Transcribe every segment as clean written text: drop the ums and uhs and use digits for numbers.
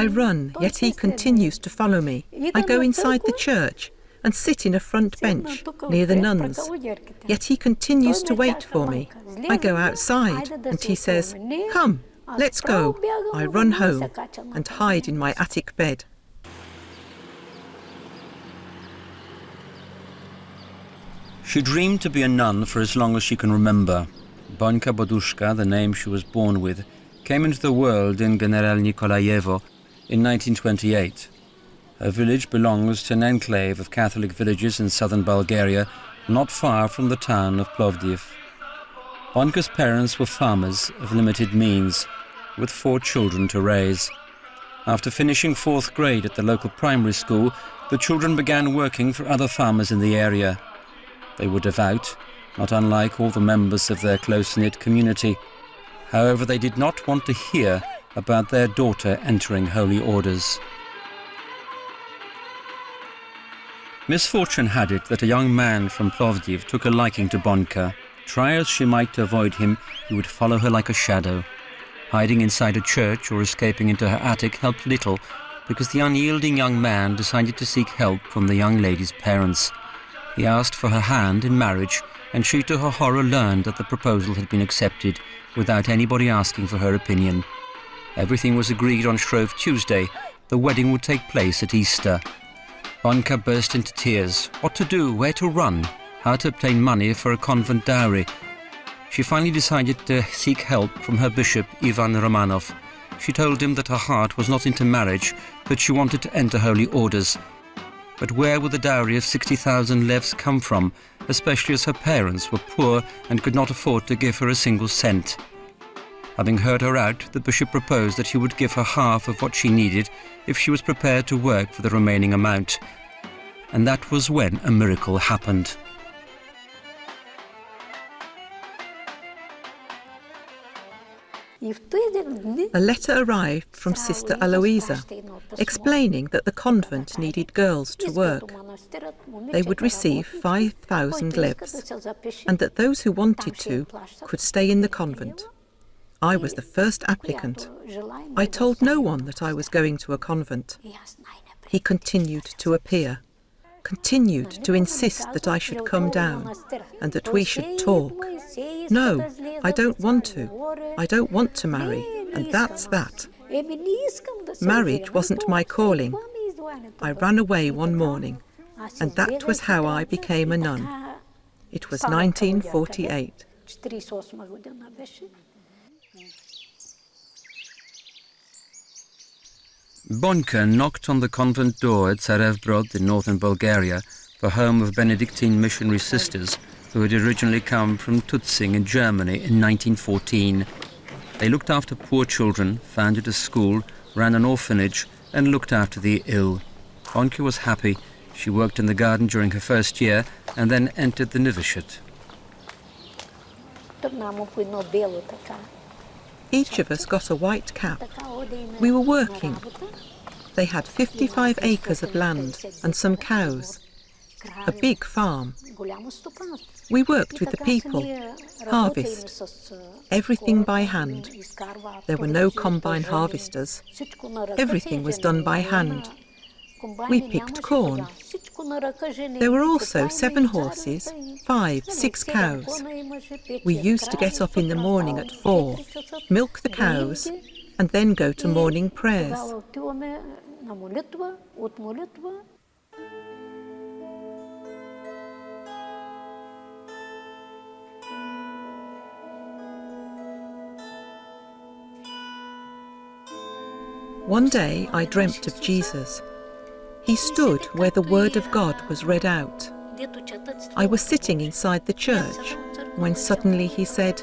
I run, yet he continues to follow me. I go inside the church and sit in a front bench near the nuns, yet he continues to wait for me. I go outside and he says, "Come, let's go." I run home and hide in my attic bed. She dreamed to be a nun for as long as she can remember. Bońka Boduszka, the name she was born with, came into the world in General Nikolaevo in 1928. Her village belongs to an enclave of Catholic villages in southern Bulgaria, not far from the town of Plovdiv. Bońka's parents were farmers of limited means, with 4 children to raise. After finishing 4th grade at the local primary school, the children began working for other farmers in the area. They were devout, not unlike all the members of their close-knit community. However, they did not want to hear about their daughter entering holy orders. Misfortune had it that a young man from Plovdiv took a liking to Bońka. Try as she might to avoid him, he would follow her like a shadow. Hiding inside a church or escaping into her attic helped little, because the unyielding young man decided to seek help from the young lady's parents. He asked for her hand in marriage, and she to her horror learned that the proposal had been accepted, without anybody asking for her opinion. Everything was agreed on Shrove Tuesday. The wedding would take place at Easter. Bońka burst into tears. What to do, where to run, how to obtain money for a convent dowry. She finally decided to seek help from her bishop, Ivan Romanov. She told him that her heart was not into marriage, that she wanted to enter holy orders. But where would the dowry of 60,000 levs come from, especially as her parents were poor and could not afford to give her a single cent? Having heard her out, the bishop proposed that he would give her half of what she needed if she was prepared to work for the remaining amount. And that was when a miracle happened. A letter arrived from Sister Aloisa, explaining that the convent needed girls to work. They would receive 5,000 levs, and that those who wanted to could stay in the convent. I was the first applicant. I told no one that I was going to a convent. He continued to appear, continued to insist that I should come down and that we should talk. No, I don't want to. I don't want to marry, and that's that. Marriage wasn't my calling. I ran away one morning, and that was how I became a nun. It was 1948. Bońka knocked on the convent door at Carewbrod in northern Bulgaria, the home of Benedictine missionary sisters who had originally come from Tutzing in Germany in 1914. They looked after poor children, founded a school, ran an orphanage, and looked after the ill. Bońka was happy. She worked in the garden during her first year and then entered the novitiate. Each of us got a white cap. We were working. They had 55 acres of land and some cows. A big farm. We worked with the people, harvest, everything by hand. There were no combine harvesters. Everything was done by hand. We picked corn. There were also 7 horses, 5, 6 cows. We used to get up in the morning at 4, milk the cows, and then go to morning prayers. One day I dreamt of Jesus. He stood where the word of God was read out. I was sitting inside the church when suddenly he said,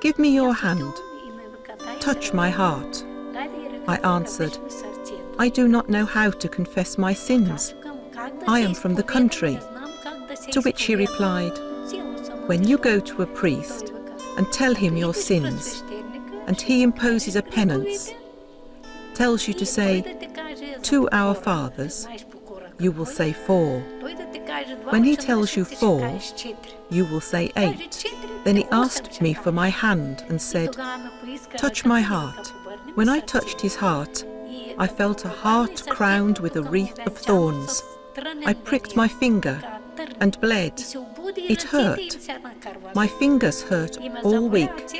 "Give me your hand. Touch my heart." I answered, "I do not know how to confess my sins. I am from the country." To which he replied, "When you go to a priest and tell him your sins, and he imposes a penance, tells you to say, 2 Our Fathers, you will say 4. When he tells you 4, you will say 8. Then he asked me for my hand and said, 'Touch my heart.' When I touched his heart, I felt a heart crowned with a wreath of thorns. I pricked my finger and bled. It hurt. My fingers hurt all week.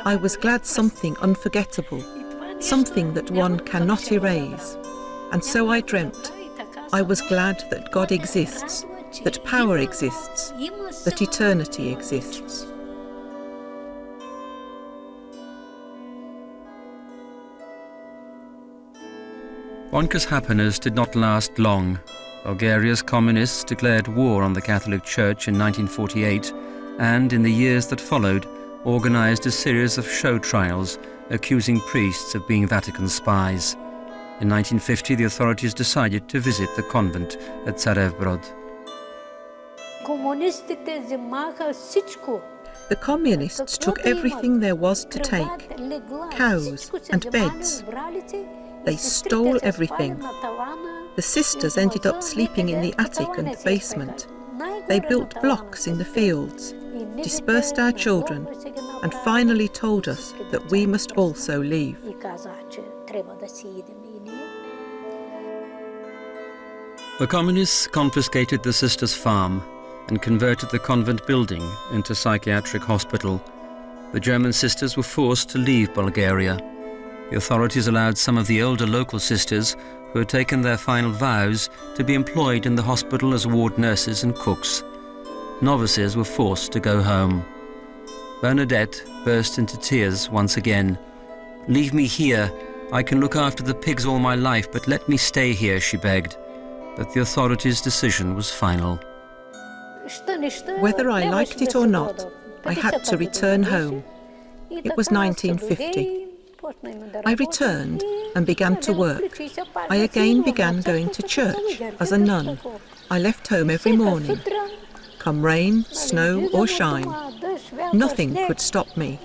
I was glad something unforgettable, something that one cannot erase. And so I dreamt. I was glad that God exists, that power exists, that eternity exists. Bonka's happiness did not last long. Bulgaria's communists declared war on the Catholic Church in 1948 and, in the years that followed, organised a series of show trials accusing priests of being Vatican spies. In 1950, the authorities decided to visit the convent at Carewbrod. The communists took everything there was to take, cows and beds. They stole everything. The sisters ended up sleeping in the attic and basement. They built blocks in the fields, dispersed our children, and finally told us that we must also leave. The communists confiscated the sisters' farm and converted the convent building into a psychiatric hospital. The German sisters were forced to leave Bulgaria. The authorities allowed some of the older local sisters who had taken their final vows to be employed in the hospital as ward nurses and cooks. Novices were forced to go home. Bernadette burst into tears once again. "Leave me here. I can look after the pigs all my life, but let me stay here," she begged. But the authorities' decision was final. Whether I liked it or not, I had to return home. It was 1950. I returned and began to work. I again began going to church as a nun. I left home every morning. Come rain, snow or shine, nothing could stop me.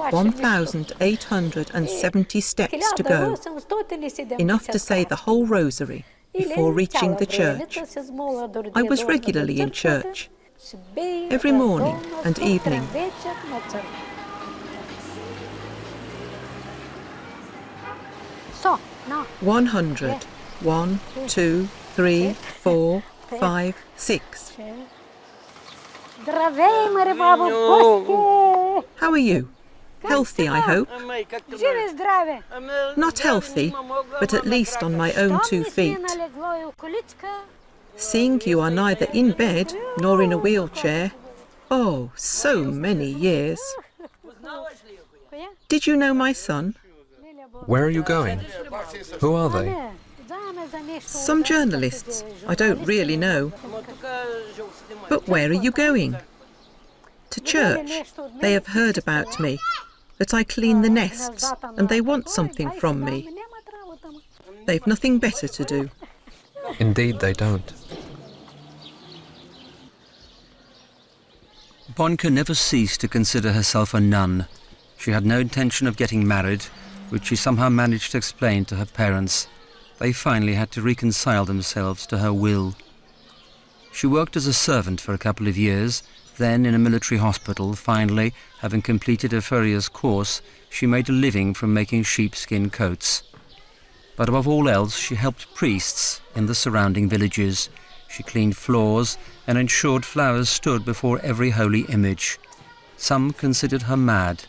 1,870 steps to go. Enough to say the whole rosary before reaching the church. I was regularly in church, every morning and evening. 100. 1, 2, 3, 4, 5, 6. How are you? Healthy, I hope. Not healthy, but at least on my own 2 feet. Seeing you are neither in bed nor in a wheelchair. Oh, so many years. Did you know my son? Where are you going? Who are they? Some journalists. I don't really know. But where are you going? To church. They have heard about me, that I clean the nests, and they want something from me. They've nothing better to do. Indeed they don't. Bonka never ceased to consider herself a nun. She had no intention of getting married, which she somehow managed to explain to her parents. They finally had to reconcile themselves to her will. She worked as a servant for a couple of years, then in a military hospital. Finally, having completed a furrier's course, she made a living from making sheepskin coats. But above all else, she helped priests in the surrounding villages. She cleaned floors and ensured flowers stood before every holy image. Some considered her mad,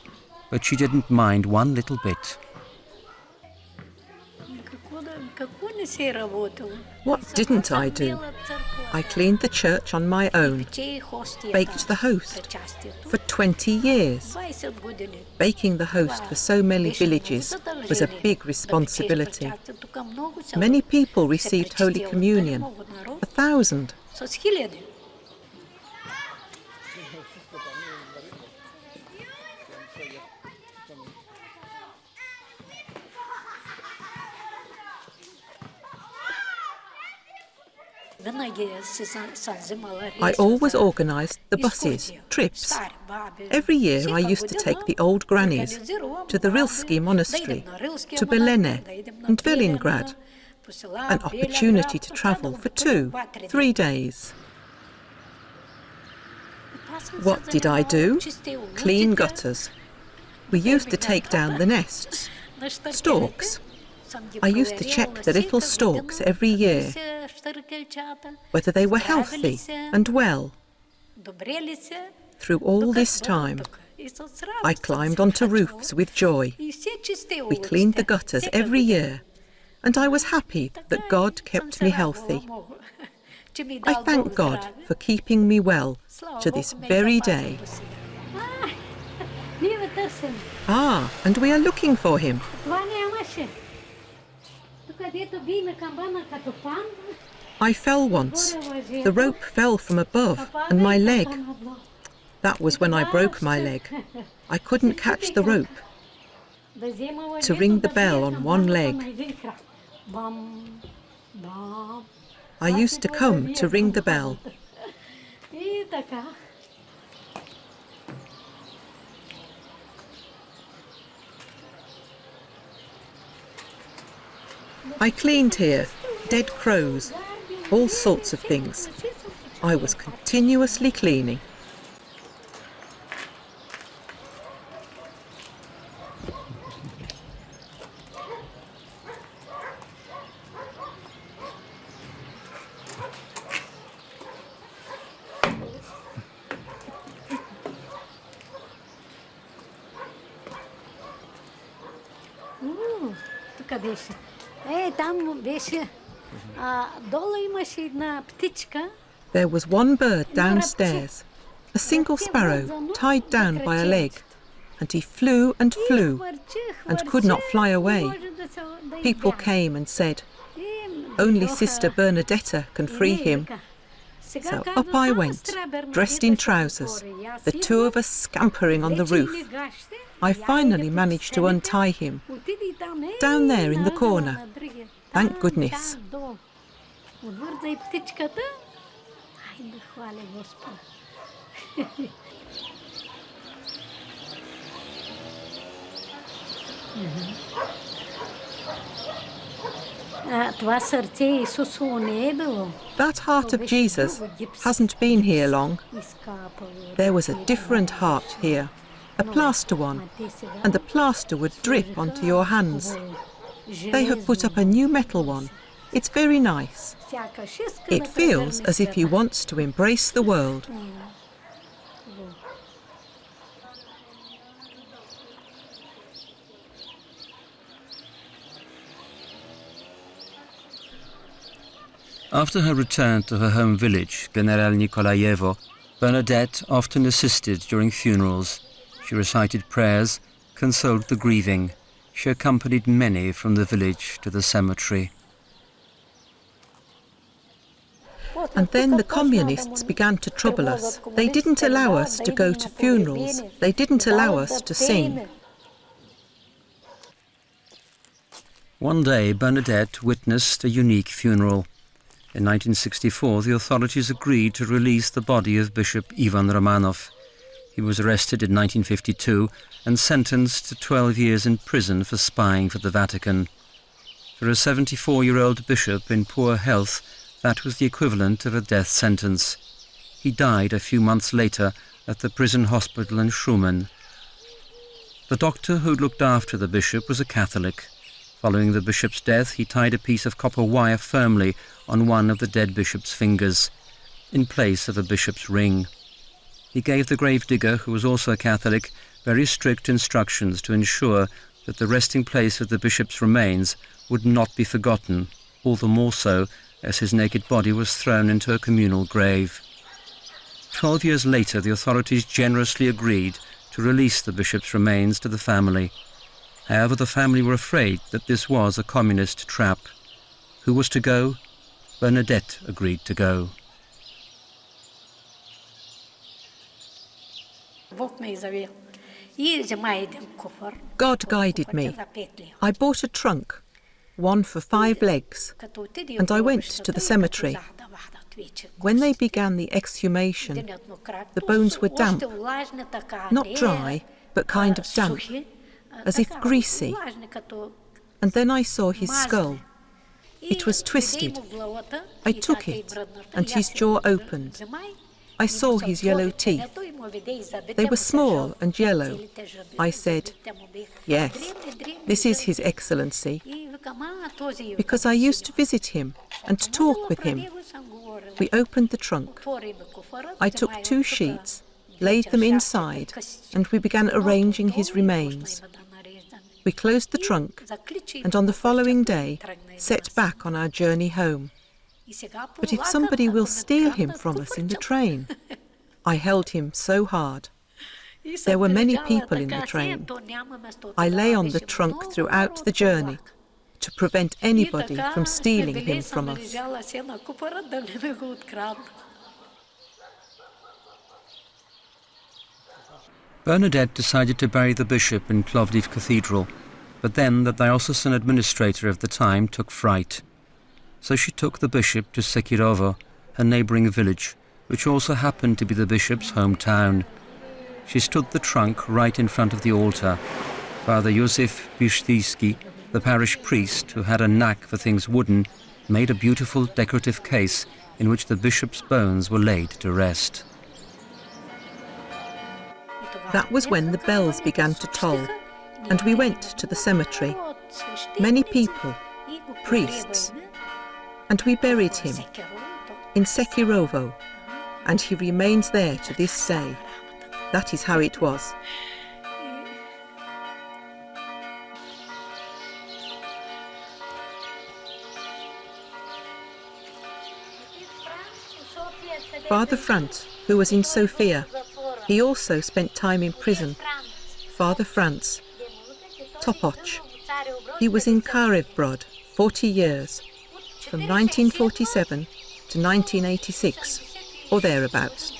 but she didn't mind one little bit. What didn't I do? I cleaned the church on my own, baked the host for 20 years. Baking the host for so many villages was a big responsibility. Many people received Holy Communion, 1,000. I always organised the buses, trips. Every year I used to take the old grannies to the Rilsky monastery, to Belene and Velingrad, an opportunity to travel for 2-3 days. What did I do? Clean gutters. We used to take down the nests, stalks. I used to check the little stalks every year, whether they were healthy and well. Through all this time, I climbed onto roofs with joy. We cleaned the gutters every year, and I was happy that God kept me healthy. I thank God for keeping me well to this very day. Ah, and we are looking for him. I fell once. The rope fell from above and my leg. That was when I broke my leg. I couldn't catch the rope to ring the bell on one leg. I used to come to ring the bell. I cleaned here, dead crows, all sorts of things. I was continuously cleaning. There was one bird downstairs, a single sparrow tied down by a leg, and he flew and flew and could not fly away. People came and said, "Only Sister Bernadette can free him." So up I went, dressed in trousers, the two of us scampering on the roof. I finally managed to untie him, down there in the corner. Thank goodness. That heart of Jesus hasn't been here long. There was a different heart here, a plaster one, and the plaster would drip onto your hands. They have put up a new metal one. It's very nice. It feels as if he wants to embrace the world. After her return to her home village, General Nikolaevo, Bernadette often assisted during funerals. She recited prayers, consoled the grieving. She accompanied many from the village to the cemetery. And then the communists began to trouble us. They didn't allow us to go to funerals. They didn't allow us to sing. One day, Bernadette witnessed a unique funeral. In 1964, the authorities agreed to release the body of Bishop Ivan Romanov. He was arrested in 1952 and sentenced to 12 years in prison for spying for the Vatican. For a 74-year-old bishop in poor health, that was the equivalent of a death sentence. He died a few months later at the prison hospital in Shumen. The doctor who looked after the bishop was a Catholic. Following the bishop's death, he tied a piece of copper wire firmly on one of the dead bishop's fingers, in place of the bishop's ring. He gave the gravedigger, who was also a Catholic, very strict instructions to ensure that the resting place of the bishop's remains would not be forgotten, all the more so as his naked body was thrown into a communal grave. 12 years later, the authorities generously agreed to release the bishop's remains to the family. However, the family were afraid that this was a communist trap. Who was to go? Bernadette agreed to go. God guided me. I bought a trunk, one for 5 legs, and I went to the cemetery. When they began the exhumation, the bones were damp, not dry, but kind of damp, as if greasy. And then I saw his skull. It was twisted. I took it, and his jaw opened. I saw his yellow teeth. They were small and yellow. I said, "Yes, this is His Excellency." because I used to visit him and talk with him. We opened the trunk. I took 2 sheets, laid them inside, and we began arranging his remains. We closed the trunk, and on the following day set back on our journey home. But if somebody will steal him from us in the train? I held him so hard. There were many people in the train. I lay on the trunk throughout the journey to prevent anybody from stealing him from us. Bernadette decided to bury the bishop in Plovdiv Cathedral, but then the diocesan administrator of the time took fright. So she took the bishop to Sekirovo, a neighbouring village, which also happened to be the bishop's hometown. She stood the trunk right in front of the altar. Father Józef Bisztyjski, the parish priest who had a knack for things wooden, made a beautiful decorative case in which the bishop's bones were laid to rest. That was when the bells began to toll, and we went to the cemetery. Many people, priests, and we buried him in Sekirovo, and he remains there to this day. That is how it was. Father Franz, who was in Sofia, he also spent time in prison. Father Franz Topoch, he was in Carewbrod 40 years, from 1947 to 1986, or thereabouts.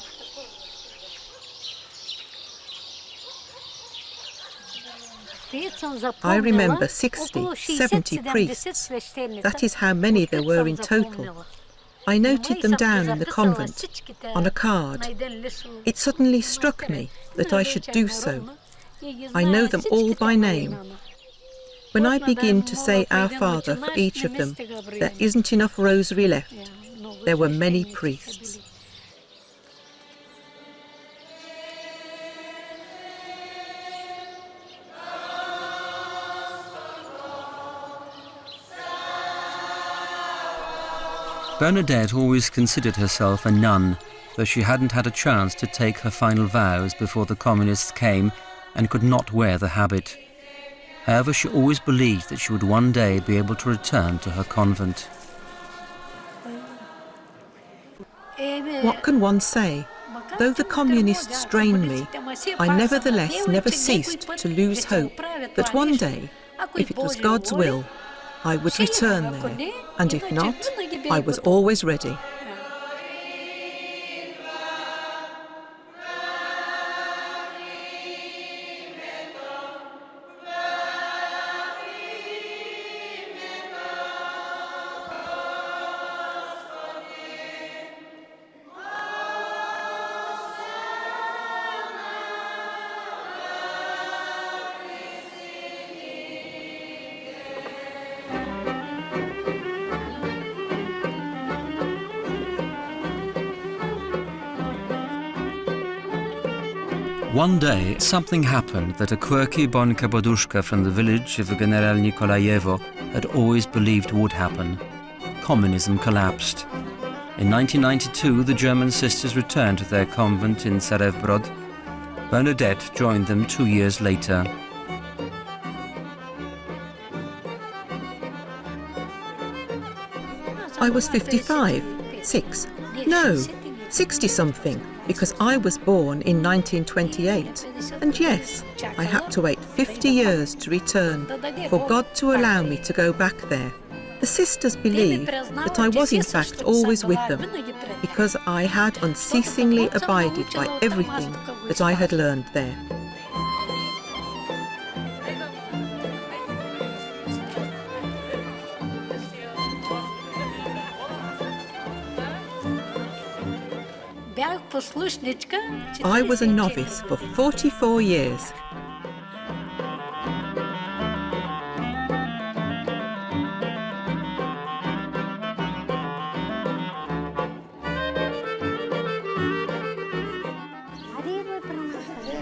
I remember 60, 70 priests. That is how many there were in total. I noted them down in the convent on a card. It suddenly struck me that I should do so. I know them all by name. When I begin to say Our Father for each of them, there isn't enough rosary left. There were many priests. Bernadette always considered herself a nun, though she hadn't had a chance to take her final vows before the communists came and could not wear the habit. However, she always believed that she would one day be able to return to her convent. What can one say? Though the communists strained me, I nevertheless never ceased to lose hope that one day, if it was God's will, I would return there, and if not, I was always ready. One day, something happened that a quirky Bonka Bodushka from the village of General Nikolayevo had always believed would happen. Communism collapsed. In 1992, the German sisters returned to their convent in Carewbrod. Bernadette joined them 2 years later. I was 55, 60-something, because I was born in 1928. And yes, I had to wait 50 years to return for God to allow me to go back there. The sisters believe that I was in fact always with them, because I had unceasingly abided by everything that I had learned there. I was a novice for 44 years.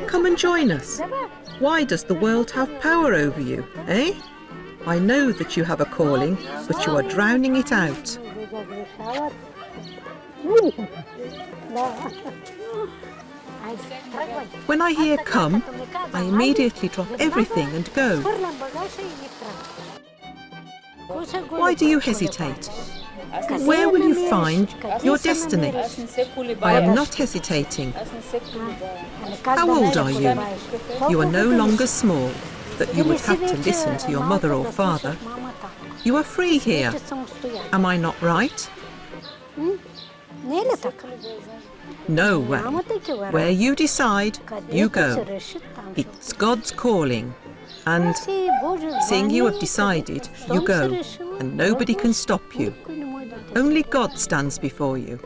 Come and join us. Why does the world have power over you, eh? I know that you have a calling, but you are drowning it out. When I hear come, I immediately drop everything and go. Why do you hesitate? Where will you find your destiny? I am not hesitating. How old are you? You are no longer small, that you would have to listen to your mother or father. You are free here. Am I not right? No way. Where you decide, you go. It's God's calling. And seeing you have decided, you go, and nobody can stop you. Only God stands before you.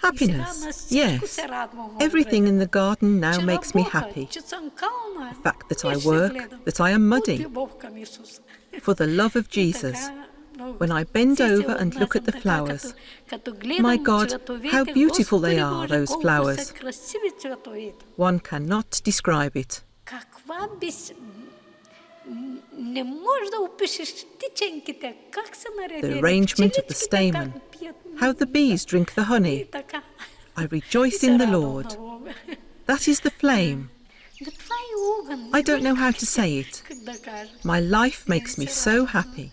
Happiness, yes. Everything in the garden now makes me happy. The fact that I work, that I am muddy. For the love of Jesus, when I bend over and look at the flowers, my God, how beautiful they are, those flowers. One cannot describe it. The arrangement of the stamen, how the bees drink the honey. I rejoice in the Lord. That is the flame. I don't know how to say it. My life makes me so happy.